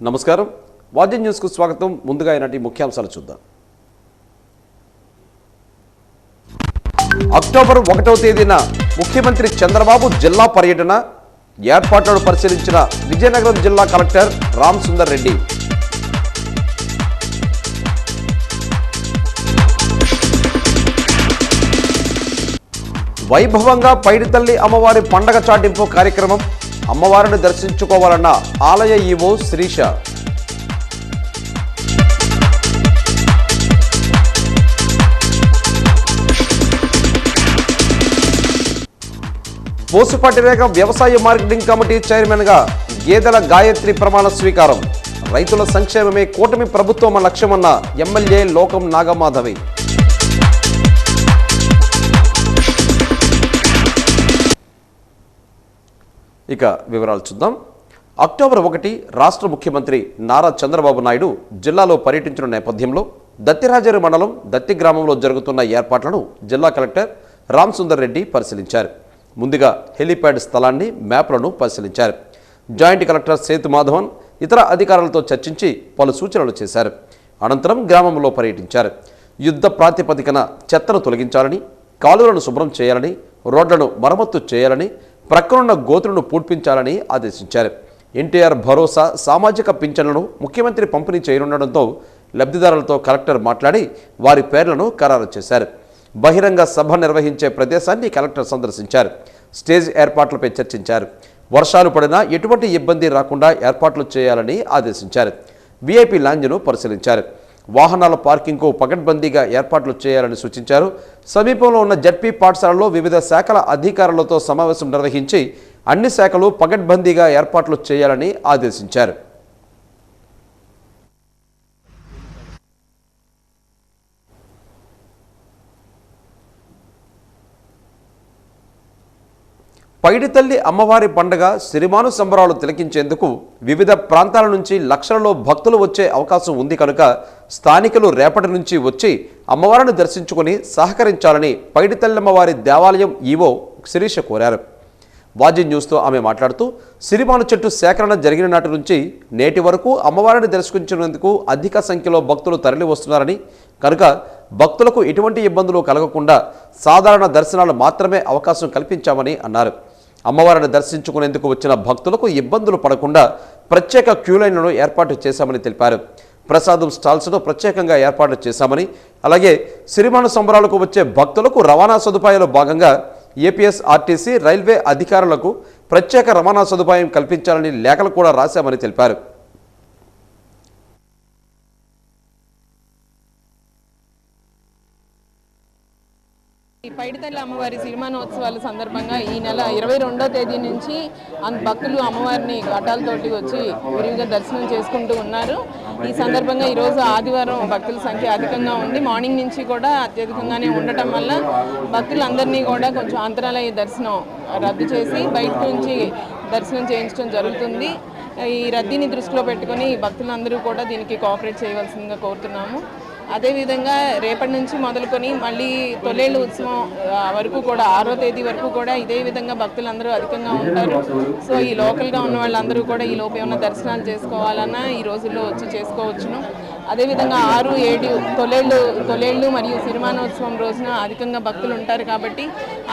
నమస్కారం, wasn't news కు స్వాగతం. ముందుగా ఈనాటి ముఖ్యాంశాలు చూద్దాం. అక్టోబర్ 1వ తేదీన ముఖ్యమంత్రి చంద్రబాబు జిల్లా పర్యటన, ఏర్పాట్లను పరిశీలించిన విజయనగరం జిల్లా కలెక్టర్ రామ్ సుందర్ రెడ్డి. వైభవంగా పైడితల్లి అమ్మవారి పండగ చాటింపు కార్యక్రమం, అమ్మవారిని దర్శించుకోవాలన్న ఆలయ ఈవో శ్రీష. పోసుపాటిరేగ వ్యవసాయ మార్కెటింగ్ కమిటీ చైర్మన్గా గేదెల గాయత్రి ప్రమాణ స్వీకారం. రైతుల సంక్షేమమే కూటమి ప్రభుత్వం లక్ష్యమన్న ఎమ్మెల్యే లోకం నాగమాధవి. ఇక వివరాలు చూద్దాం. అక్టోబర్ 1 రాష్ట్ర ముఖ్యమంత్రి నారా చంద్రబాబు నాయుడు జిల్లాలో పర్యటించిన నేపథ్యంలో దత్తిరాజేరు మండలం దత్తి గ్రామంలో జరుగుతున్న ఏర్పాట్లను జిల్లా కలెక్టర్ రామ్ సుందర్ రెడ్డి పరిశీలించారు. ముందుగా హెలీప్యాడ్ స్థలాన్ని, మ్యాప్లను పరిశీలించారు. జాయింట్ కలెక్టర్ సేతు మాధవన్ ఇతర అధికారులతో చర్చించి పలు సూచనలు చేశారు. అనంతరం గ్రామంలో పర్యటించారు. యుద్ధ ప్రాతిపదికన చెత్తను తొలగించాలని, కాలువలను శుభ్రం చేయాలని, రోడ్లను మరమ్మత్తు చేయాలని, ప్రక్కనున్న గోతులను పూడ్పించాలని ఆదేశించారు. ఎన్టీఆర్ భరోసా సామాజిక పింఛన్లను ముఖ్యమంత్రి పంపిణీ చేయనుండడంతో లబ్ధిదారులతో కలెక్టర్ మాట్లాడి వారి పేర్లను ఖరారు చేశారు. బహిరంగ సభ నిర్వహించే ప్రదేశాన్ని కలెక్టర్ సందర్శించారు. స్టేజ్ ఏర్పాట్లపై చర్చించారు. వర్షాలు పడినా ఎటువంటి ఇబ్బంది రాకుండా ఏర్పాట్లు చేయాలని ఆదేశించారు. వీఐపీ లాంజ్ను పరిశీలించారు. వాహనాల పార్కింగ్కు పకడ్బందీగా ఏర్పాట్లు చేయాలని సూచించారు. సమీపంలో ఉన్న జడ్పీ పాఠశాలలో వివిధ శాఖల అధికారులతో సమావేశం నిర్వహించి అన్ని శాఖలు పకడ్బందీగా ఏర్పాట్లు చేయాలని ఆదేశించారు. పైడితల్లి అమ్మవారి పండుగ సిరిమాను సంబరాలు తిలకించేందుకు వివిధ ప్రాంతాల నుంచి లక్షలలో భక్తులు వచ్చే అవకాశం ఉంది కనుక స్థానికులు రేపటి నుంచి వచ్చి అమ్మవారిని దర్శించుకుని సహకరించాలని పైడితల్లి అమ్మవారి దేవాలయం ఈవో శిరీష కోరారు. వాజన్ న్యూస్తో ఆమె మాట్లాడుతూ సిరిమాను చెట్టు సేకరణ జరిగిన నాటి నుంచి నేటి వరకు అమ్మవారిని దర్శించుకునేందుకు అధిక సంఖ్యలో భక్తులు తరలి వస్తున్నారని, కనుక భక్తులకు ఎటువంటి ఇబ్బందులు కలగకుండా సాధారణ దర్శనాలు మాత్రమే అవకాశం కల్పించామని అన్నారు. అమ్మవారిని దర్శించుకునేందుకు వచ్చిన భక్తులకు ఇబ్బందులు పడకుండా ప్రత్యేక క్యూలైన్లను ఏర్పాటు చేశామని తెలిపారు. ప్రసాదం స్టాల్స్ను ప్రత్యేకంగా ఏర్పాటు చేశామని, అలాగే సిరిమాను సంబరాలకు వచ్చే భక్తులకు రవాణా సదుపాయాలు భాగంగా ఏపీఎస్ఆర్టీసీ, రైల్వే అధికారులకు ప్రత్యేక రవాణా సదుపాయం కల్పించాలని లేఖలు కూడా రాశామని తెలిపారు. ఈ పైడితల్లి అమ్మవారి సిరిమానోత్సవాల సందర్భంగా ఈ నెల 22వ తేదీ నుంచి భక్తులు అమ్మవారిని ఘటాలతోటి వచ్చి విరివిగా దర్శనం చేసుకుంటూ ఉన్నారు. ఈ సందర్భంగా ఈరోజు ఆదివారం భక్తుల సంఖ్య అధికంగా ఉంది. మార్నింగ్ నుంచి కూడా అత్యధికంగానే ఉండటం వల్ల భక్తులందరినీ కూడా కొంచెం అంతరాలయ దర్శనం రద్దు చేసి బయట నుంచి దర్శనం చేయించడం జరుగుతుంది. ఈ రద్దీని దృష్టిలో పెట్టుకొని భక్తులందరూ కూడా దీనికి కోఆపరేట్ చేయవలసిందిగా కోరుతున్నాము. అదేవిధంగా రేపటి నుంచి మొదలుకొని మళ్ళీ తొలేళ్ళు ఉత్సవం వరకు కూడా 6వ తేదీ వరకు కూడా ఇదే విధంగా భక్తులందరూ అధికంగా ఉంటారు. సో ఈ లోకల్గా ఉన్న వాళ్ళందరూ కూడా ఈ లోపు ఏమైనా దర్శనాలు చేసుకోవాలన్నా ఈ రోజుల్లో వచ్చి చేసుకోవచ్చును. అదేవిధంగా 6, 7 తొలేళ్ళు మరియు సిరిమానోత్సవం రోజున అధికంగా భక్తులు ఉంటారు కాబట్టి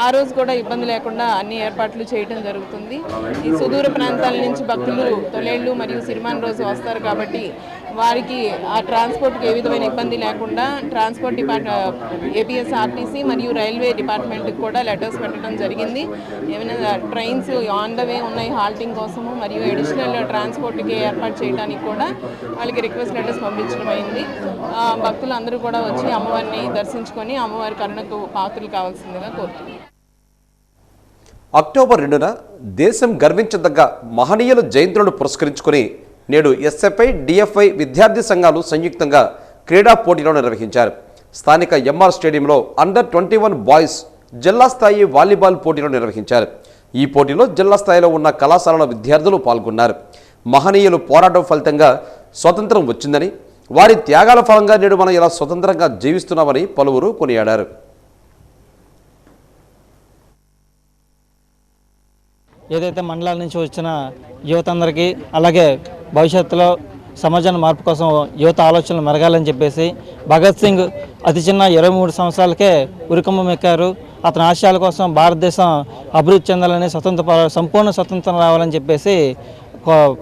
ఆ రోజు కూడా ఇబ్బంది లేకుండా అన్ని ఏర్పాట్లు చేయడం జరుగుతుంది. ఈ సుదూర ప్రాంతాల నుంచి భక్తులు తొలేళ్ళు మరియు సిరిమాన్ రోజు వస్తారు కాబట్టి వారికి ఆ ట్రాన్స్పోర్ట్కి ఏ విధమైన ఇబ్బంది లేకుండా ట్రాన్స్పోర్ట్ ఏపీఎస్ఆర్టీసీ మరియు రైల్వే డిపార్ట్మెంట్కి కూడా లెటర్స్ పెట్టడం జరిగింది. ఏమైనా ట్రైన్స్ ఆన్ ద వే ఉన్నాయి హాల్టింగ్ కోసము మరియు అడిషనల్ ట్రాన్స్పోర్ట్కి ఏర్పాటు చేయడానికి కూడా వాళ్ళకి రిక్వెస్ట్ లెటర్స్ పంపించడం అయింది. భక్తులు అందరూ కూడా వచ్చి అమ్మవారిని దర్శించుకొని అమ్మవారి కరుణకు పాత్రలు కావాల్సిందిగా కోరుతున్నాను. అక్టోబర్ 2న దేశం గర్వించదగ్గ మహనీయుల జయంతులను పురస్కరించుకుని నేడు ఎస్ఎఫ్ఐ, డిఎఫ్ఐ విద్యార్థి సంఘాలు సంయుక్తంగా క్రీడా పోటీలను నిర్వహించారు. స్థానిక ఎంఆర్ స్టేడియంలో అండర్ 21 బాయ్స్ జిల్లా స్థాయి వాలీబాల్ పోటీలు నిర్వహించారు. ఈ పోటీలో జిల్లా స్థాయిలో ఉన్న కళాశాలల విద్యార్థులు పాల్గొన్నారు. మహనీయులు పోరాటం ఫలితంగా స్వతంత్రం వచ్చిందని, వారి త్యాగాల ఫలంగా నేడు మనం ఇలా స్వతంత్రంగా జీవిస్తున్నామని పలువురు కొనియాడారు. ఏదైతే మండలాల నుంచి వచ్చిన యువత అందరికీ, అలాగే భవిష్యత్తులో సమాజాన్ని మార్పు కోసం యువత ఆలోచనలు మెరగాలని చెప్పేసి భగత్ సింగ్ అతి చిన్న 23 సంవత్సరాలకే ఉరికమ్మం ఎక్కారు. అతని ఆశయాల కోసం భారతదేశం అభివృద్ధి చెందాలని, సంపూర్ణ స్వతంత్రం రావాలని చెప్పేసి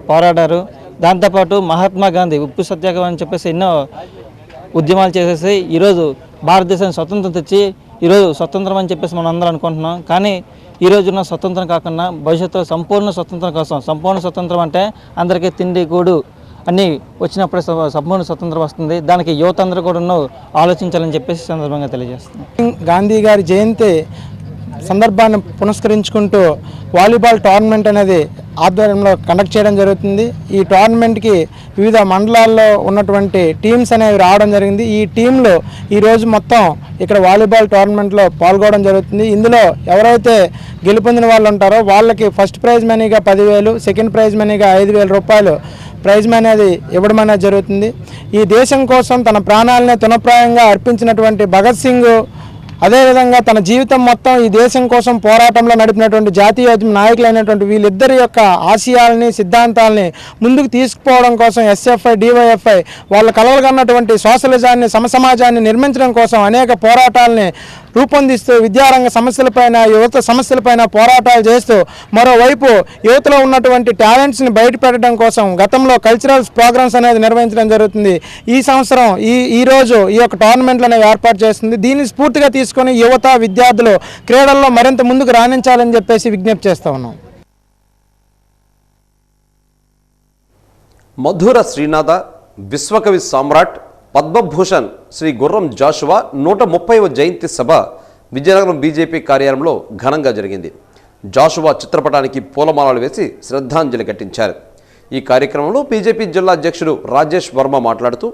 పోరాడారు. దాంతోపాటు మహాత్మా గాంధీ ఉప్పు సత్యాగ్రహం అని చెప్పేసి ఎన్నో ఉద్యమాలు చేసేసి ఈరోజు భారతదేశానికి స్వతంత్రం తెచ్చి ఈరోజు స్వతంత్రం అని చెప్పేసి మనం అందరం అనుకుంటున్నాం. కానీ ఈ రోజున స్వతంత్రం కాకుండా భవిష్యత్తులో సంపూర్ణ స్వతంత్రం కోసం, సంపూర్ణ స్వతంత్రం అంటే అందరికీ తిండి గూడు అన్నీ వచ్చినప్పుడే సంపూర్ణ స్వతంత్రం వస్తుంది. దానికి యువత అందరూ కూడా ఆలోచించాలని చెప్పేసి సందర్భంగా తెలియజేస్తున్నాం. గాంధీ గారి జయంతి సందర్భాన్ని పురస్కరించుకుంటూ వాలీబాల్ టోర్నమెంట్ అనేది ఆధ్వర్యంలో కండక్ట్ చేయడం జరుగుతుంది. ఈ టోర్నమెంట్కి వివిధ మండలాల్లో ఉన్నటువంటి టీమ్స్ అనేవి రావడం జరిగింది. ఈ టీంలో ఈరోజు మొత్తం ఇక్కడ వాలీబాల్ టోర్నమెంట్లో పాల్గొనడం జరుగుతుంది. ఇందులో ఎవరైతే గెలుపొందిన వాళ్ళు ఉంటారో వాళ్ళకి ఫస్ట్ ప్రైజ్ మనీగా 10,000, సెకండ్ ప్రైజ్ మనీగా 5,000 రూపాయలు ప్రైజ్ మనీ అనేది ఇవ్వడం అనేది జరుగుతుంది. ఈ దేశం కోసం తన ప్రాణాలనే తునప్రాయంగా అర్పించినటువంటి భగత్ సింగ్, అదేవిధంగా తన జీవితం మొత్తం ఈ దేశం కోసం పోరాటంలో నడిపినటువంటి జాతీయ నాయకులైనటువంటి వీళ్ళిద్దరి యొక్క ఆశయాలని, సిద్ధాంతాలని ముందుకు తీసుకుపోవడం కోసం ఎస్ఎఫ్ఐ, డివైఎఫ్ఐ వాళ్ళ కలలు కన్నటువంటి సోషలిజాన్ని, సమసమాజాన్ని నిర్మించడం కోసం అనేక పోరాటాలని రూపొందిస్తూ విద్యారంగ సమస్యలపైన, యువత సమస్యలపైన పోరాటాలు చేస్తూ మరోవైపు యువతలో ఉన్నటువంటి టాలెంట్స్ని బయటపెట్టడం కోసం గతంలో కల్చరల్ ప్రోగ్రామ్స్ అనేది నిర్వహించడం జరుగుతుంది. ఈ సంవత్సరం ఈరోజు ఈ యొక్క టోర్నమెంట్లు అనేవి ఏర్పాటు చేస్తుంది. దీన్ని స్ఫూర్తిగా తీసుకొని యువత, విద్యార్థులు క్రీడల్లో మరింత ముందుకు రాణించాలని చెప్పేసి విజ్ఞప్తి చేస్తూ ఉన్నాం. మధుర శ్రీనాథ, విశ్వకవి సామ్రాట్, పద్మభూషణ్ శ్రీ గుర్రం జాషువా 130వ జయంతి సభ విజయనగరం బీజేపీ కార్యాలయంలో ఘనంగా జరిగింది. జాషువా చిత్రపటానికి పూలమాలలు వేసి శ్రద్ధాంజలి ఘటించారు. ఈ కార్యక్రమంలో బీజేపీ జిల్లా అధ్యక్షుడు రాజేష్ వర్మ మాట్లాడుతూ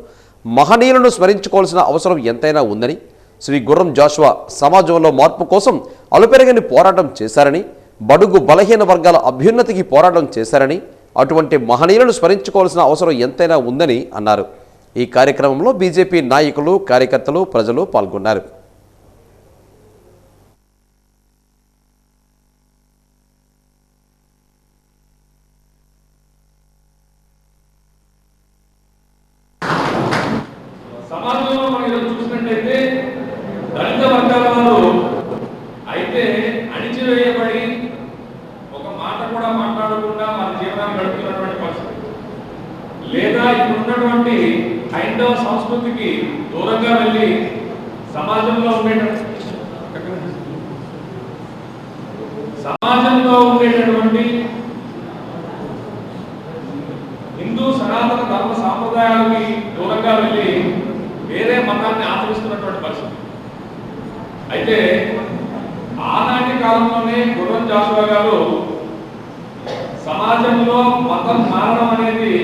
మహనీయులను స్మరించుకోవాల్సిన అవసరం ఎంతైనా ఉందని, శ్రీ గుర్రం జాషువా సమాజంలో మార్పు కోసం అలుపెరగని పోరాటం చేశారని, బడుగు బలహీన వర్గాల అభ్యున్నతికి పోరాటం చేశారని, అటువంటి మహనీయులను స్మరించుకోవాల్సిన అవసరం ఎంతైనా ఉందని అన్నారు. ఈ కార్యక్రమంలో బీజేపీ నాయకులు, కార్యకర్తలు, ప్రజలు పాల్గొన్నారు. సమాజంలో మనం ఈరోజు చూసినట్టయితే దళిత వర్గాల వారు అయితే అణిచివేయబడి ఒక మాట కూడా మాట్లాడకుండా మన జీవనాన్ని గడుపుతున్నటువంటి పరిస్థితి, లేదా ఇప్పుడున్నటువంటి హైందవ సంస్కృతికి దూరంగా వెళ్ళి సమాజంలో ఉండేటటువంటి హిందూ సనాతన ధర్మ సాంప్రదాయాలకి దూరంగా వెళ్ళి వేరే మతాన్ని ఆచరిస్తున్నటువంటి పరిస్థితి. అయితే ఆనాటి కాలంలోనే గుర్రం జాషువా గారు సమాజంలో మతం మారడం అనేది,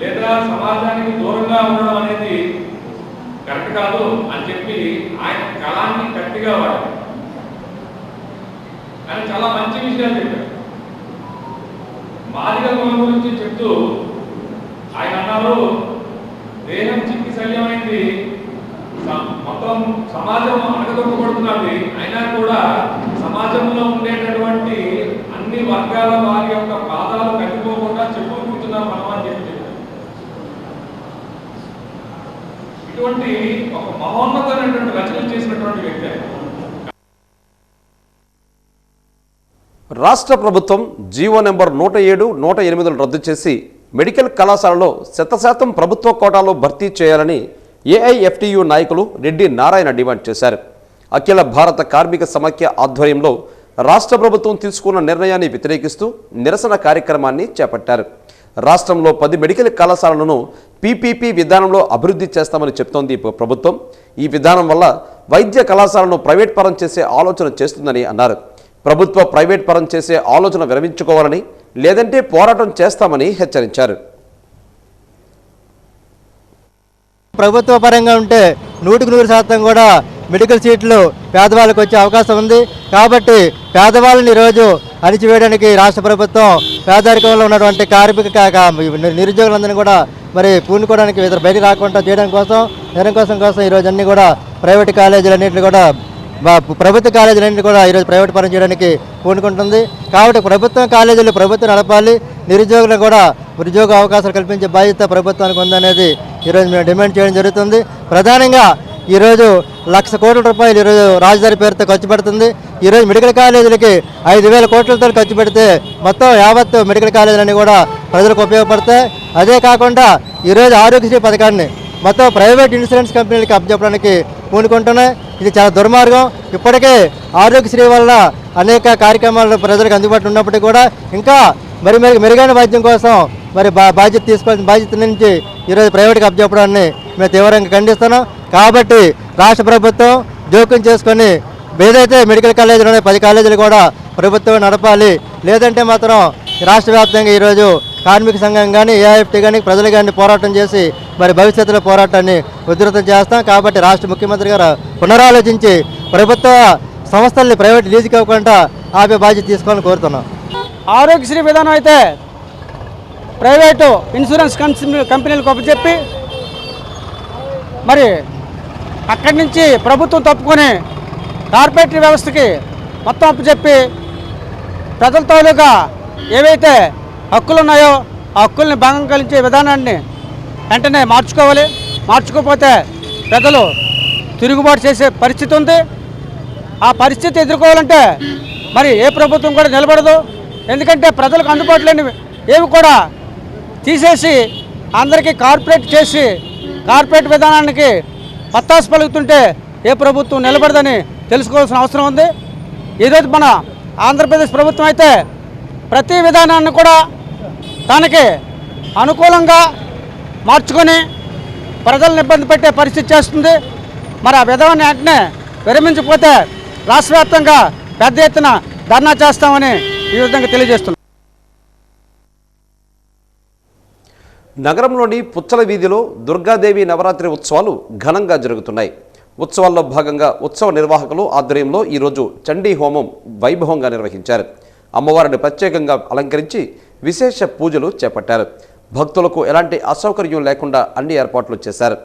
లేదా సమాజానికి దూరంగా ఉండడం అనేది కరెక్ట్ కాదు అని చెప్పి ఆయన కళాన్ని గట్టిగా వాడారు. ఆయన చాలా మంచి విషయాలు చెప్పారు. మాదిగ కులం గురించి చెప్తూ ఆయన అన్నారు, దేహం చిక్కి శల్యమైంది, మొత్తం సమాజం అణగదొక్కబడుతున్నది, అయినా కూడా సమాజంలో ఉండేటటువంటి అన్ని వర్గాల వారి యొక్క పాదాలు కట్టిపోకుండా చెప్పులు కూర్చున్నాం మనం అని చెప్పి చెప్పారు. ఇటువంటి ఒక మహోన్నతమైనటువంటి రచనలు చేసినటువంటి వ్యక్తి. రాష్ట్ర ప్రభుత్వం జీవో నెంబర్ 107, 108 రద్దు చేసి మెడికల్ కళాశాలలో 100% ప్రభుత్వ కోటాలో భర్తీ చేయాలని ఏఐఎఫ్టియు నాయకులు రెడ్డి నారాయణ డిమాండ్ చేశారు. అఖిల భారత కార్మిక సమాఖ్య ఆధ్వర్యంలో రాష్ట్ర ప్రభుత్వం తీసుకున్న నిర్ణయాన్ని వ్యతిరేకిస్తూ నిరసన కార్యక్రమాన్ని చేపట్టారు. రాష్ట్రంలో 10 మెడికల్ కళాశాలలను పీపీపీ విధానంలో అభివృద్ధి చేస్తామని చెప్తోంది ప్రభుత్వం. ఈ విధానం వల్ల వైద్య కళాశాలను ప్రైవేట్ పరం చేసే ఆలోచన చేస్తుందని అన్నారు. ప్రభుత్వ ప్రైవేట్ పరం చేసే ఆలోచన విరమించుకోవాలని, లేదంటే పోరాటం చేస్తామని హెచ్చరించారు. ప్రభుత్వ పరంగా ఉంటే 100% కూడా మెడికల్ సీట్లు పేదవాళ్ళకి వచ్చే అవకాశం ఉంది. కాబట్టి పేదవాళ్ళని ఈరోజు అణిచివేయడానికి రాష్ట్ర ప్రభుత్వం పేదరికంలో ఉన్నటువంటి నిరుద్యోగులందరినీ కూడా మరి పూనుకోవడానికి ఇతర బయటికి రాకుండా చేయడం కోసం ఈరోజు అన్నీ కూడా ప్రైవేట్ కాలేజీలన్నింటినీ కూడా ప్రభుత్వ కాలేజీలన్నింటినీ కూడా ఈరోజు ప్రైవేట్ పరం చేయడానికి పూనుకుంటుంది. కాబట్టి ప్రభుత్వం కాలేజీలు ప్రభుత్వం నడపాలి, నిరుద్యోగులకు కూడా ఉద్యోగ అవకాశాలు కల్పించే బాధ్యత ప్రభుత్వానికి ఉందనేది ఈరోజు మేము డిమాండ్ చేయడం జరుగుతుంది. ప్రధానంగా ఈరోజు 1,00,000 కోట్ల రూపాయలు ఈరోజు రాజధాని పేరుతో ఖర్చు పెడుతుంది. ఈరోజు మెడికల్ కాలేజీలకి 5,000 కోట్లతో ఖర్చు పెడితే మొత్తం యావత్ మెడికల్ కాలేజీలన్నీ కూడా ప్రజలకు ఉపయోగపడతాయి. అదే కాకుండా ఈరోజు ఆరోగ్యశ్రీ పథకాన్ని మొత్తం ప్రైవేట్ ఇన్సూరెన్స్ కంపెనీలకి అప్పచెప్పడానికి పూనుకుంటున్నాయి. ఇది చాలా దుర్మార్గం. ఇప్పటికే ఆరోగ్యశ్రీ వల్ల అనేక కార్యక్రమాలు ప్రజలకు అందుబాటులో ఉన్నప్పటికీ కూడా ఇంకా మెరుగైన వైద్యం కోసం మరి బాధ్యత తీసుకోవాల్సిన బాధ్యత నుంచి ఈరోజు ప్రైవేట్కి అప్పచెప్పడాన్ని మేము తీవ్రంగా ఖండిస్తున్నాం. కాబట్టి రాష్ట్ర ప్రభుత్వం జోక్యం చేసుకొని ఏదైతే మెడికల్ కాలేజీలు ఉన్నాయో 10 కాలేజీలు కూడా ప్రభుత్వం నడపాలి. లేదంటే మాత్రం రాష్ట్ర వ్యాప్తంగా ఈరోజు కార్మిక సంఘం కానీ ఏఐఎఫ్టీ కానీ ప్రజలు కానీ పోరాటం చేసి మరి భవిష్యత్తులో పోరాటాన్ని ఉధృతం చేస్తాం. కాబట్టి రాష్ట్ర ముఖ్యమంత్రి గారు పునరాలోచించి ప్రభుత్వ సంస్థల్ని ప్రైవేట్ లీజుకి ఇవ్వకుండా ఆపే బాధ్యత తీసుకోవాలని కోరుతున్నాం. ఆరోగ్యశ్రీ విధానం అయితే ప్రైవేటు ఇన్సూరెన్స్ కంపెనీలకు అప్పచెప్పి మరి అక్కడి నుంచి ప్రభుత్వం తప్పుకొని కార్పొరేటరీ వ్యవస్థకి మొత్తం అప్పచెప్పి ప్రజల తాలూకా ఏవైతే హక్కులు ఉన్నాయో ఆ హక్కుల్ని భంగం కలిగించే విధానాన్ని వెంటనే మార్చుకోవాలి. మార్చుకోకపోతే ప్రజలు తిరుగుబాటు చేసే పరిస్థితి ఉంది. ఆ పరిస్థితి ఎదుర్కోవాలంటే మరి ఏ ప్రభుత్వం కూడా నిలబడదు. ఎందుకంటే ప్రజలకు అందుబాటులో ఏవి కూడా తీసేసి అందరికీ కార్పొరేట్ చేసి కార్పొరేట్ విధానానికి పత్తాసు పలుకుతుంటే ఏ ప్రభుత్వం నిలబడదని తెలుసుకోవాల్సిన అవసరం ఉంది. ఈరోజు మన ఆంధ్రప్రదేశ్ ప్రభుత్వం అయితే ప్రతి విధానాన్ని కూడా తనకి అనుకూలంగా మార్చుకొని ప్రజలను ఇబ్బంది పెట్టే పరిస్థితి చేస్తుంది. మరి ఆ విధానాన్ని వెంటనే విరమించకపోతే రాష్ట్ర వ్యాప్తంగా పెద్ద ఎత్తున ధర్నా చేస్తామని ఈ విధంగా తెలియజేస్తున్నాం. నగరంలోని పుచ్చల వీధిలో దుర్గాదేవి నవరాత్రి ఉత్సవాలు ఘనంగా జరుగుతున్నాయి. ఉత్సవాల్లో భాగంగా ఉత్సవ నిర్వాహకులు ఆధ్వర్యంలో ఈరోజు చండీ హోమం వైభవంగా నిర్వహించారు. అమ్మవారిని ప్రత్యేకంగా అలంకరించి విశేష పూజలు చేపట్టారు. భక్తులకు ఎలాంటి అసౌకర్యం లేకుండా అన్ని ఏర్పాట్లు చేశారు.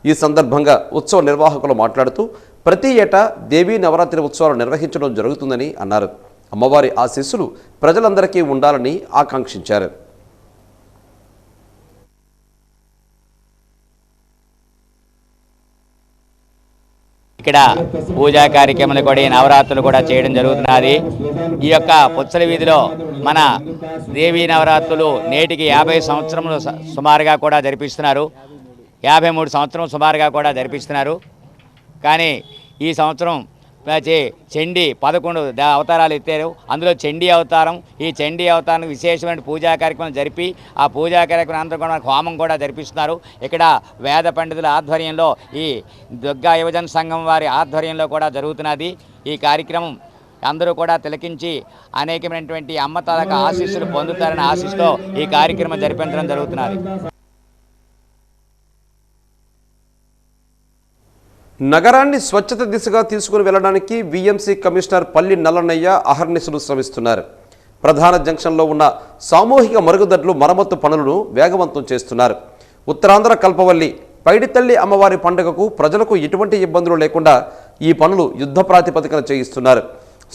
ఈ సందర్భంగా ఉత్సవ నిర్వాహకులు మాట్లాడుతూ ప్రతి ఏటా దేవీ నవరాత్రి ఉత్సవాలు నిర్వహించడం జరుగుతుందని అన్నారు. అమ్మవారి ఆశీస్సులు ప్రజలందరికీ ఉండాలని ఆకాంక్షించారు. ఇక్కడ పూజా కార్యక్రమాలు కూడా నవరాత్రులు కూడా చేయడం జరుగుతున్నది. ఈ యొక్క పుచ్చల వీధిలో మన దేవీ నవరాత్రులు నేటికి 50 సంవత్సరములు సుమారుగా కూడా జరిపిస్తున్నారు. 53 సంవత్సరం సుమారుగా కూడా జరిపిస్తున్నారు. కానీ ఈ సంవత్సరం చండీ 11 అవతారాలు ఎత్తారు. అందులో చండీ అవతారం, ఈ చండీ అవతారానికి విశేషమైన పూజా కార్యక్రమం జరిపి ఆ పూజా కార్యక్రమం అందరూ కూడా హోమం కూడా జరిపిస్తున్నారు. ఇక్కడ వేద పండితుల ఆధ్వర్యంలో ఈ దుర్గా యువజన సంఘం వారి ఆధ్వర్యంలో కూడా జరుగుతున్నది. ఈ కార్యక్రమం అందరూ కూడా తిలకించి అనేకమైనటువంటి అమ్మ తాలూకా ఆశీస్సులు పొందుతారని ఆశిస్తూ ఈ కార్యక్రమం జరిపించడం జరుగుతున్నది. నగరాన్ని స్వచ్ఛత దిశగా తీసుకుని వెళ్లడానికి వీఎంసీ కమిషనర్ పల్లి నల్లనయ్య అహర్నిశలు శ్రమిస్తున్నారు. ప్రధాన జంక్షన్లో ఉన్న సామూహిక మరుగుదొడ్లు మరమ్మతు పనులను వేగవంతం చేస్తున్నారు. ఉత్తరాంధ్ర కల్పవల్లి పైడితల్లి అమ్మవారి పండుగకు ప్రజలకు ఎటువంటి ఇబ్బందులు లేకుండా ఈ పనులు యుద్ధ ప్రాతిపదికన చేయిస్తున్నారు.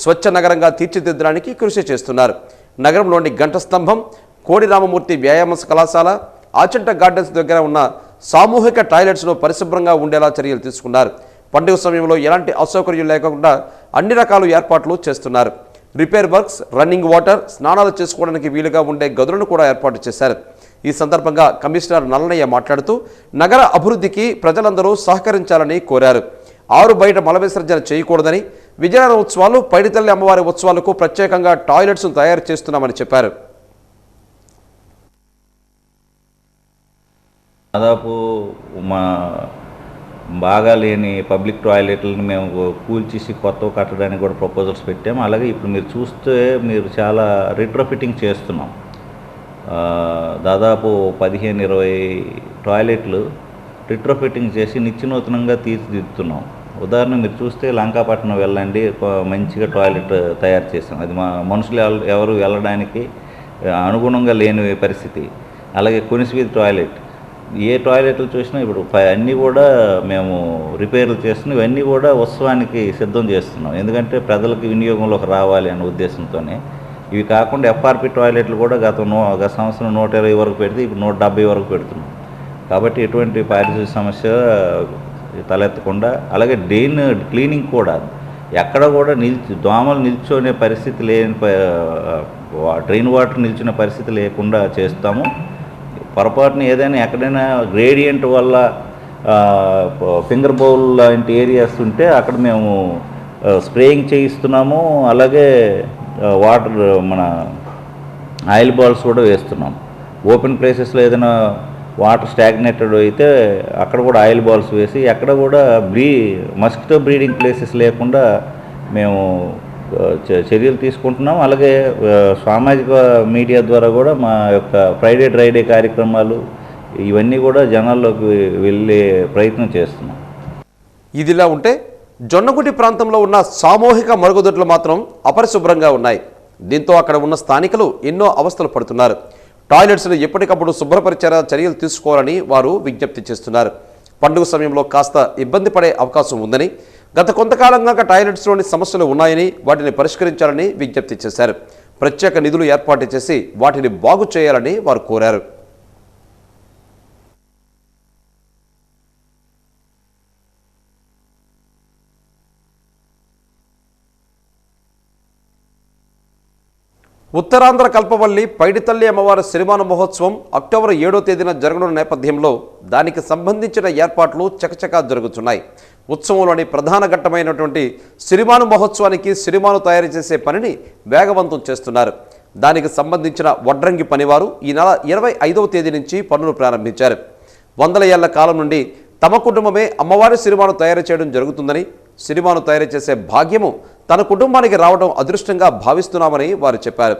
స్వచ్ఛ నగరంగా తీర్చిదిద్దడానికి కృషి చేస్తున్నారు. నగరంలోని గంట స్తంభం, కోడి రామమూర్తి వ్యాయామ కళాశాల, ఆచంట గార్డెన్స్ దగ్గర ఉన్న సామూహిక టాయిలెట్స్ను పరిశుభ్రంగా ఉండేలా చర్యలు తీసుకున్నారు. పండుగ సమయంలో ఎలాంటి అసౌకర్యం లేకుండా అన్ని రకాల ఏర్పాట్లు చేస్తున్నారు. రిపేర్ వర్క్స్, రన్నింగ్ వాటర్, స్నానాలు చేసుకోవడానికి వీలుగా ఉండే గదులను కూడా ఏర్పాటు చేశారు. ఈ సందర్భంగా కమిషనర్ నల్లనయ్య మాట్లాడుతూ నగర అభివృద్ధికి ప్రజలందరూ సహకరించాలని కోరారు. ఆరు బయట మల విసర్జన చేయకూడదని, విజయనగర ఉత్సవాలు, పైడితల్లి అమ్మవారి ఉత్సవాలకు ప్రత్యేకంగా టాయిలెట్స్ను తయారు చేస్తున్నామని చెప్పారు. దాదాపు మా బాగా లేని పబ్లిక్ టాయిలెట్లను మేము కూల్చేసి కొత్తవి కట్టడానికి కూడా ప్రపోజల్స్ పెట్టాము. అలాగే ఇప్పుడు మీరు చూస్తే మీరు చాలా రిట్రోఫిట్టింగ్ చేస్తున్నాం. దాదాపు 15-20 టాయిలెట్లు రిట్రోఫిట్టింగ్ చేసి నిత్యనూతనంగా తీర్చిదిద్దుతున్నాం. ఉదాహరణ మీరు చూస్తే లంకాపట్నం వెళ్ళండి, మంచిగా టాయిలెట్ తయారు చేసాం. అది మనుషులు ఎవరు వెళ్ళడానికి అనుగుణంగా లేని పరిస్థితి. అలాగే కొనిస్వీధి టాయిలెట్, ఏ టాయిలెట్లు చూసినా ఇప్పుడు అన్నీ కూడా మేము రిపేర్లు చేస్తున్నాం. ఇవన్నీ కూడా ఉత్సవానికి సిద్ధం చేస్తున్నాం, ఎందుకంటే ప్రజలకు వినియోగంలోకి రావాలి అనే ఉద్దేశంతోనే. ఇవి కాకుండా ఎఫ్ఆర్పి టాయిలెట్లు కూడా గత సంవత్సరం 120 వరకు పెడితే ఇప్పుడు 170 వరకు పెడుతున్నాం. కాబట్టి ఎటువంటి పారిశుద్ధ్య సమస్య తలెత్తకుండా, అలాగే డ్రైన్ క్లీనింగ్ కూడా ఎక్కడ కూడా దోమలు నిల్చునే పరిస్థితి లేని, డ్రైన్ వాటర్ నిల్చునే పరిస్థితి లేకుండా చేస్తాము. పొరపాటున ఏదైనా ఎక్కడైనా గ్రేడియంట్ వల్ల ఫింగర్ బౌల్ లాంటి ఏరియాస్ ఉంటే అక్కడ మేము స్ప్రేయింగ్ చేయిస్తున్నాము. అలాగే వాటర్ మన ఆయిల్ బాల్స్ కూడా వేస్తున్నాం. ఓపెన్ ప్లేసెస్లో ఏదైనా వాటర్ స్టాగ్నేటెడ్ అయితే అక్కడ కూడా ఆయిల్ బాల్స్ వేసి, ఎక్కడ కూడా మస్కిటో బ్రీడింగ్ ప్లేసెస్ లేకుండా మేము చర్యలు తీసుకుంటున్నాం. అలాగే సామాజిక మీడియా ద్వారా కూడా మా యొక్క ఫ్రైడే డ్రైడే కార్యక్రమాలు ఇవన్నీ కూడా జనాల్లోకి వెళ్ళే ప్రయత్నం చేస్తున్నాం. ఇదిలా ఉంటే జొన్నగుంటి ప్రాంతంలో ఉన్న సామూహిక మరుగుదొడ్లు మాత్రం అపరిశుభ్రంగా ఉన్నాయి. దీంతో అక్కడ ఉన్న స్థానికులు ఎన్నో అవస్థలు పడుతున్నారు. టాయిలెట్స్ను ఎప్పటికప్పుడు శుభ్రపరిచే చర్యలు తీసుకోవాలని వారు విజ్ఞప్తి చేస్తున్నారు. పండుగ సమయంలో కాస్త ఇబ్బంది పడే అవకాశం ఉందని, గత కొంతకాలంగా టాయిలెట్స్లోని సమస్యలు ఉన్నాయని, వాటిని పరిష్కరించాలని విజ్ఞప్తి చేశారు. ప్రత్యేక నిధులు ఏర్పాటు చేసి వాటిని బాగు చేయాలని వారు కోరారు. ఉత్తరాంధ్ర కల్పవల్లి పైడితల్లి అమ్మవారి సిరిమాను మహోత్సవం అక్టోబర్ 7వ తేదీన జరగనున్న నేపథ్యంలో దానికి సంబంధించిన ఏర్పాట్లు చకచకా జరుగుతున్నాయి. ఉత్సవంలోని ప్రధాన ఘట్టమైనటువంటి సిరిమాను మహోత్సవానికి సిరిమాను తయారు చేసే పనిని వేగవంతం చేస్తున్నారు. దానికి సంబంధించిన వడ్రంగి పనివారు ఈ నెల 25వ తేదీ నుంచి పనులు ప్రారంభించారు. 100 ఏళ్ల కాలం నుండి తమ కుటుంబమే అమ్మవారి సిరిమాను తయారు చేయడం జరుగుతుందని, సిరిమాను తయారు చేసే భాగ్యము తన కుటుంబానికి రావడం అదృష్టంగా భావిస్తున్నామని వారు చెప్పారు.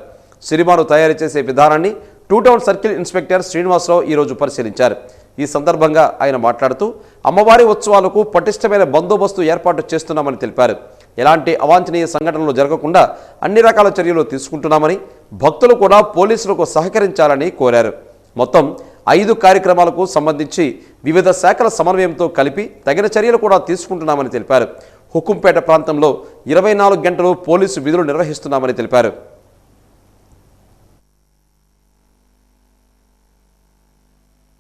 సిరిమాను తయారు చేసే విధానాన్ని 2 టౌన్ సర్కిల్ ఇన్స్పెక్టర్ శ్రీనివాసరావు ఈరోజు పరిశీలించారు. ఈ సందర్భంగా ఆయన మాట్లాడుతూ అమ్మవారి ఉత్సవాలకు పటిష్టమైన బందోబస్తు ఏర్పాటు చేస్తున్నామని తెలిపారు. ఎలాంటి అవాంఛనీయ సంఘటనలు జరగకుండా అన్ని రకాల చర్యలు తీసుకుంటున్నామని, భక్తులు కూడా పోలీసులకు సహకరించాలని కోరారు. మొత్తం 5 కార్యక్రమాలకు సంబంధించి వివిధ శాఖల సమన్వయంతో కలిపి తగిన చర్యలు కూడా తీసుకుంటున్నామని తెలిపారు. హుకుంపేట ప్రాంతంలో 24 గంటలు పోలీసు విధులు నిర్వహిస్తున్నామని తెలిపారు.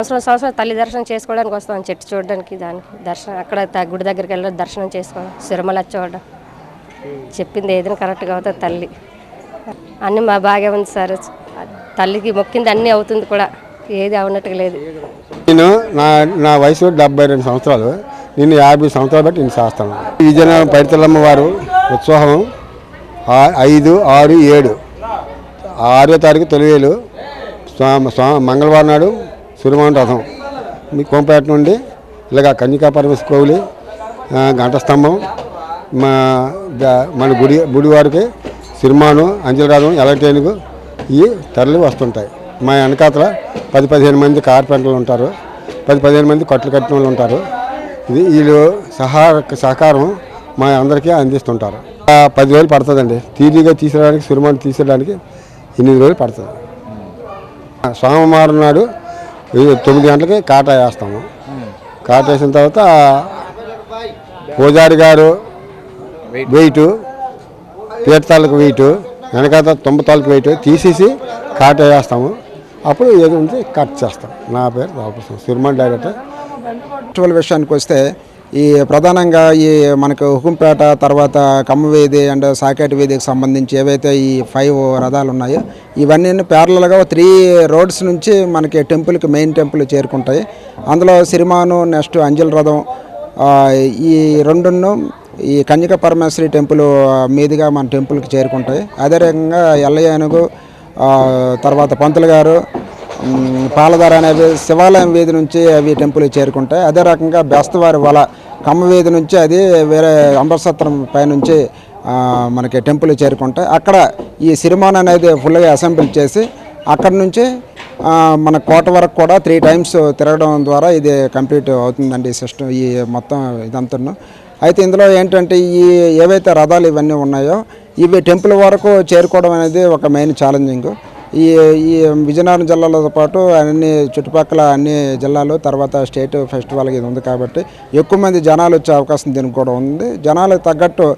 సంవత్సరం తల్లి దర్శనం చేసుకోవడానికి వస్తాం, చెట్టు చూడడానికి, దానికి దర్శనం అక్కడ గుడి దగ్గరికి వెళ్ళి దర్శనం చేసుకోవడం, సిరిమల చూడడం, చెప్పింది ఏదైనా కరెక్ట్గా అవుతుంది. తల్లి అన్నీ మా బాగా ఉంది సార్. తల్లికి మొక్కింది అన్నీ అవుతుంది కూడా, ఏది అవునట్టుగా లేదు. నేను నా వయసు 72 సంవత్సరాలు, నేను 50 సంవత్సరాలు బట్టి నేను చేస్తాను. విజయనగరం పైడితల్లమ్మ వారు ఉత్సవం 5, 6, 7 6వ తారీఖు తొలివేలు మంగళవారం నాడు సిరిమాను రథం మీ కోంపేట నుండి ఇలాగ కన్యకా పరమేశ్వర కోవిలి గంట స్తంభం మన గుడి వారికి సిరిమాను అంజలి రథం ఎలక్ట్రానిక్ ఇవి తరలి వస్తుంటాయి. మా వెనకాతల 10-15 మంది కార్పెంటర్లు ఉంటారు, 10-15 మంది కట్లు కట్టిన వాళ్ళు ఉంటారు. ఇది వీళ్ళు సహకారం మా అందరికీ అందిస్తుంటారు. 10 రోజులు పడుతుందండి తీరిగా తీసేయడానికి, సిరిమాను తీసేయడానికి 8 రోజులు పడుతుంది. సోమవారం నాడు 9 గంటలకి కాటా వేస్తాము. కాటా వేసిన తర్వాత పూజారి గారు వెయిట్, పీఠతాలకు వెయిట్, వెనకాత 90 తాలకు వెయిట్ తీసేసి కాటా వేస్తాము. అప్పుడు ఏది ఉంటే కట్ చేస్తాం. నా పేరు రామకృష్ణ, సిరిమాను డైరెక్టర్. ఫెస్టివల్ విషయానికి వస్తే ఈ ప్రధానంగా ఈ మనకు హుకుంపేట, తర్వాత కమ్మవేది అండ్ సాకేటి వేదికి సంబంధించి ఏవైతే ఈ 5 రథాలు ఉన్నాయో ఇవన్నీ ప్యారలల్గా 3 రోడ్స్ నుంచి మనకి టెంపుల్కి, మెయిన్ టెంపుల్ చేరుకుంటాయి. అందులో సిరిమాను, నెక్స్ట్ అంజలి రథం, ఈ రెండును ఈ కన్యక పరమేశ్వరి టెంపుల్ మీదుగా మన టెంపుల్కి చేరుకుంటాయి. అదే రకంగా ఎల్లయ్యనుగు, తర్వాత పంతులు గారు, పాలధార అనేవి శివాలయం వీధి నుంచి అవి టెంపుల్కి చేరుకుంటాయి. అదే రకంగా బెస్తవారి వల కమ్మవీధి నుంచి అది వేరే అంబరసత్రం పైనుంచి మనకి టెంపుల్ చేరుకుంటాయి. అక్కడ ఈ సిరిమాను అనేది ఫుల్గా అసెంబ్లీ చేసి అక్కడ నుంచి మన కోట వరకు కూడా 3 టైమ్స్ తిరగడం ద్వారా ఇది కంప్లీట్ అవుతుందండి సిస్టమ్. ఈ మొత్తం ఇదంతా అయితే ఇందులో ఏంటంటే ఈ ఏవైతే రథాలు ఇవన్నీ ఉన్నాయో ఇవి టెంపుల్ వరకు చేరుకోవడం అనేది ఒక మెయిన్ ఛాలెంజింగ్. ఈ విజయనగరం జిల్లాలతో పాటు అన్ని చుట్టుపక్కల అన్ని జిల్లాలు తర్వాత స్టేట్ ఫెస్టివల్కి ఇది ఉంది కాబట్టి ఎక్కువ మంది జనాలు వచ్చే అవకాశం దీనికి కూడా ఉంది. జనాలకు తగ్గట్టు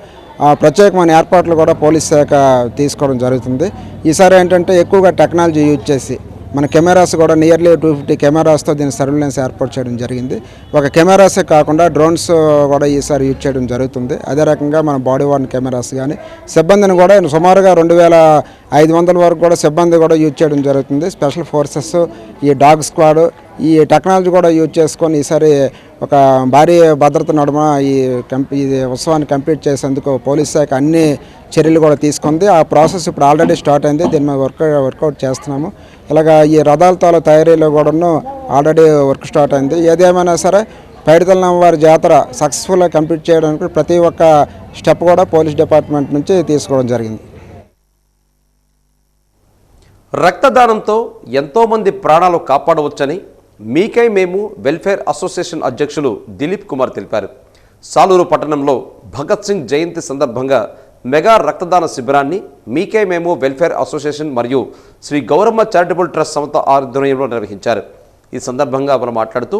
ప్రత్యేకమైన ఏర్పాట్లు కూడా పోలీస్ శాఖ తీసుకోవడం జరుగుతుంది. ఈసారి ఏంటంటే ఎక్కువగా టెక్నాలజీ యూజ్ చేసి మన కెమెరాస్ కూడా నియర్లీ 250 కెమెరాస్తో దీని సర్వేలెన్స్ ఏర్పాటు చేయడం జరిగింది. ఒక కెమెరాసే కాకుండా డ్రోన్స్ కూడా ఈసారి యూజ్ చేయడం జరుగుతుంది. అదే రకంగా మన బాడీ వార్న్ కెమెరాస్ కానీ సిబ్బందిని కూడా సుమారుగా 2500 వరకు కూడా సిబ్బంది కూడా యూజ్ చేయడం జరుగుతుంది. స్పెషల్ ఫోర్సెస్, ఈ డాగ్ స్క్వాడ్, ఈ టెక్నాలజీ కూడా యూజ్ చేసుకొని ఈసారి ఒక భారీ భద్రత నడుమ ఈ ఉత్సవాన్ని కంప్లీట్ చేసేందుకు పోలీస్ శాఖ అన్ని చర్యలు కూడా తీసుకుంది. ఆ ప్రాసెస్ ఇప్పుడు ఆల్రెడీ స్టార్ట్ అయింది. దీని మీద వర్కౌట్ చేస్తున్నాము. ఇలాగా ఈ రథాల తాల తయారీలో కూడాను ఆల్రెడీ వర్క్ స్టార్ట్ అయింది. ఏదేమైనా సరే పైడితల్లి అమ్మవారి జాతర సక్సెస్ఫుల్గా కంప్లీట్ చేయడానికి ప్రతి ఒక్క స్టెప్ కూడా పోలీస్ డిపార్ట్మెంట్ నుంచి తీసుకోవడం జరిగింది. రక్తదానంతో ఎంతోమంది ప్రాణాలు కాపాడవచ్చని మీకై మేము వెల్ఫేర్ అసోసియేషన్ అధ్యక్షులు దిలీప్ కుమార్ తెలిపారు. సాలూరు పట్టణంలో భగత్ సింగ్ జయంతి సందర్భంగా మెగా రక్తదాన శిబిరాన్ని మీకై మేము వెల్ఫేర్ అసోసియేషన్ మరియు శ్రీ గౌరమ్మ చారిటబుల్ ట్రస్ట్ సంస్థ ఆధ్వర్యంలో నిర్వహించారు. ఈ సందర్భంగా వారు మాట్లాడుతూ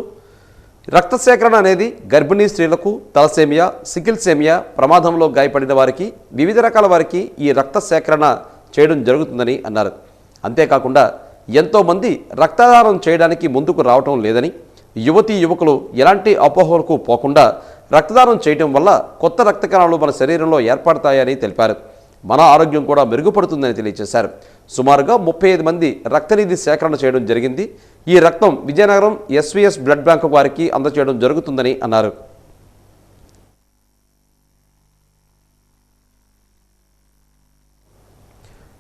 రక్త సేకరణ అనేది గర్భిణీ స్త్రీలకు తలసేమియా, సికిల్సేమియా ప్రమాదంలో గాయపడిన వారికి వివిధ రకాల వారికి ఈ రక్త సేకరణ చేయడం జరుగుతుందని అన్నారు. అంతేకాకుండా ఎంతోమంది రక్తదానం చేయడానికి ముందుకు రావటం లేదని, యువతీ యువకులు ఎలాంటి అపోహలకు పోకుండా రక్తదానం చేయడం వల్ల కొత్త రక్త కణాలు మన శరీరంలో ఏర్పడతాయని తెలిపారు. మన ఆరోగ్యం కూడా మెరుగుపడుతుందని తెలియజేశారు. సుమారుగా 35 మంది రక్తనిధి సేకరణ చేయడం జరిగింది. ఈ రక్తం విజయనగరం ఎస్వీఎస్ బ్లడ్ బ్యాంకు వారికి అందజేయడం జరుగుతుందని అన్నారు.